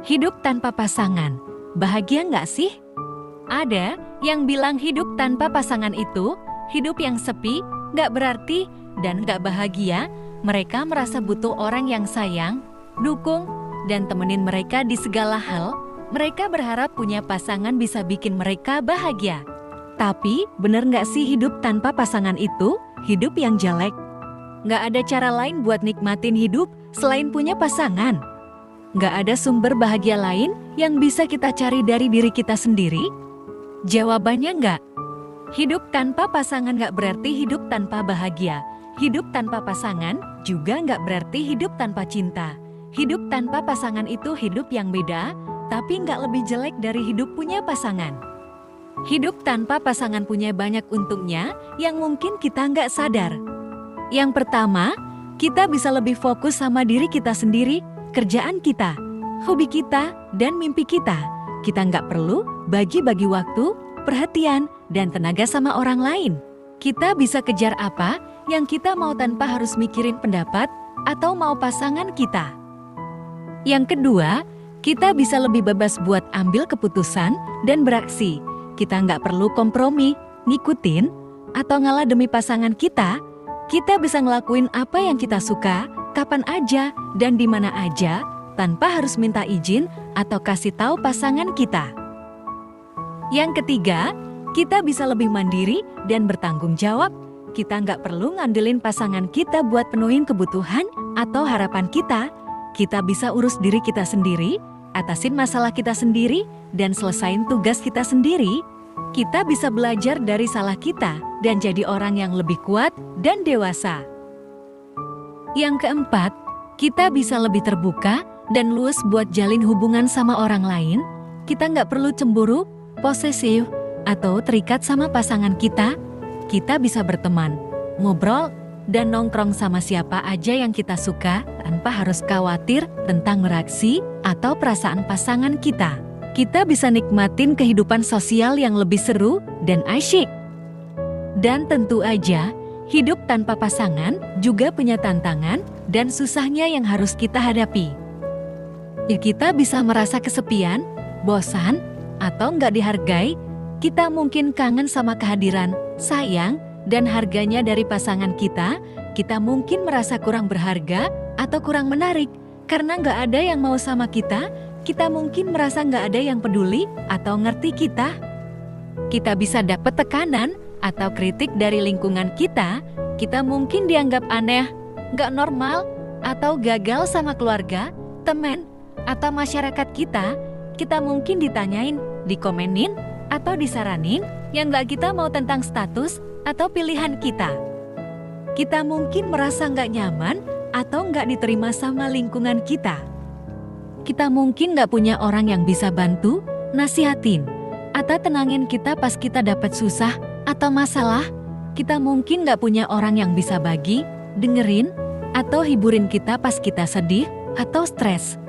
Hidup tanpa pasangan, bahagia nggak sih? Ada yang bilang hidup tanpa pasangan itu hidup yang sepi, nggak berarti, dan nggak bahagia. Mereka merasa butuh orang yang sayang, dukung, dan temenin mereka di segala hal. Mereka berharap punya pasangan bisa bikin mereka bahagia. Tapi, bener nggak sih hidup tanpa pasangan itu hidup yang jelek? Nggak ada cara lain buat nikmatin hidup selain punya pasangan. Nggak ada sumber bahagia lain yang bisa kita cari dari diri kita sendiri? Jawabannya nggak. Hidup tanpa pasangan nggak berarti hidup tanpa bahagia. Hidup tanpa pasangan juga nggak berarti hidup tanpa cinta. Hidup tanpa pasangan itu hidup yang beda, tapi nggak lebih jelek dari hidup punya pasangan. Hidup tanpa pasangan punya banyak untungnya yang mungkin kita nggak sadar. Yang pertama, kita bisa lebih fokus sama diri kita sendiri, kerjaan kita, hobi kita, dan mimpi kita. Kita nggak perlu bagi-bagi waktu, perhatian, dan tenaga sama orang lain. Kita bisa kejar apa yang kita mau tanpa harus mikirin pendapat atau mau pasangan kita. Yang kedua, kita bisa lebih bebas buat ambil keputusan dan beraksi. Kita nggak perlu kompromi, ngikutin, atau ngalah demi pasangan kita. Kita bisa ngelakuin apa yang kita suka, kapan aja, dan di mana aja, tanpa harus minta izin atau kasih tahu pasangan kita. Yang ketiga, kita bisa lebih mandiri dan bertanggung jawab. Kita nggak perlu ngandelin pasangan kita buat penuhin kebutuhan atau harapan kita. Kita bisa urus diri kita sendiri, atasin masalah kita sendiri, dan selesain tugas kita sendiri. Kita bisa belajar dari salah kita dan jadi orang yang lebih kuat dan dewasa. Yang keempat, kita bisa lebih terbuka dan luas buat jalin hubungan sama orang lain. Kita nggak perlu cemburu, posesif, atau terikat sama pasangan kita. Kita bisa berteman, ngobrol, dan nongkrong sama siapa aja yang kita suka tanpa harus khawatir tentang reaksi atau perasaan pasangan kita. Kita bisa nikmatin kehidupan sosial yang lebih seru dan asyik. Dan tentu aja, hidup tanpa pasangan juga punya tantangan dan susahnya yang harus kita hadapi. Kita bisa merasa kesepian, bosan, atau nggak dihargai. Kita mungkin kangen sama kehadiran, sayang, dan harganya dari pasangan kita. Kita mungkin merasa kurang berharga atau kurang menarik karena nggak ada yang mau sama kita. Kita mungkin merasa nggak ada yang peduli atau ngerti kita. Kita bisa dapat tekanan atau kritik dari lingkungan kita. Kita mungkin dianggap aneh, nggak normal, atau gagal sama keluarga, teman, atau masyarakat kita. Kita mungkin ditanyain, dikomenin, atau disaranin yang nggak kita mau tentang status atau pilihan kita. Kita mungkin merasa nggak nyaman atau nggak diterima sama lingkungan kita. Kita mungkin nggak punya orang yang bisa bantu, nasihatin, atau tenangin kita pas kita dapat susah atau masalah. Kita mungkin nggak punya orang yang bisa bagi, dengerin, atau hiburin kita pas kita sedih atau stres.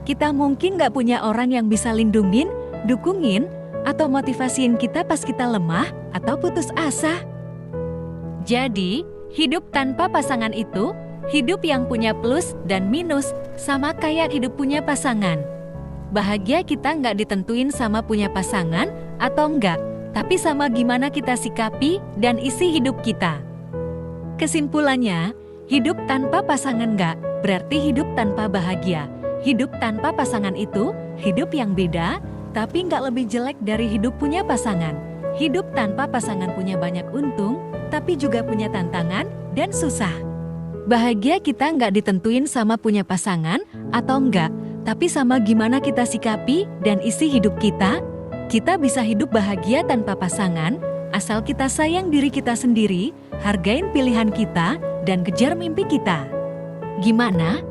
Kita mungkin nggak punya orang yang bisa lindungin, dukungin, atau motivasiin kita pas kita lemah atau putus asa. Jadi, hidup tanpa pasangan itu hidup yang punya plus dan minus, sama kayak hidup punya pasangan. Bahagia kita nggak ditentuin sama punya pasangan atau enggak, tapi sama gimana kita sikapi dan isi hidup kita. Kesimpulannya, hidup tanpa pasangan nggak berarti hidup tanpa bahagia. Hidup tanpa pasangan itu hidup yang beda, tapi nggak lebih jelek dari hidup punya pasangan. Hidup tanpa pasangan punya banyak untung, tapi juga punya tantangan dan susah. Bahagia kita nggak ditentuin sama punya pasangan atau enggak, tapi sama gimana kita sikapi dan isi hidup kita. Kita bisa hidup bahagia tanpa pasangan, asal kita sayang diri kita sendiri, hargain pilihan kita, dan kejar mimpi kita. Gimana?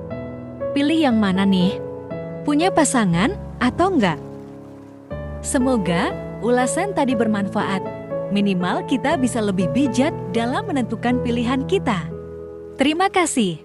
Pilih yang mana nih? Punya pasangan atau enggak? Semoga ulasan tadi bermanfaat. Minimal kita bisa lebih bijak dalam menentukan pilihan kita. Terima kasih.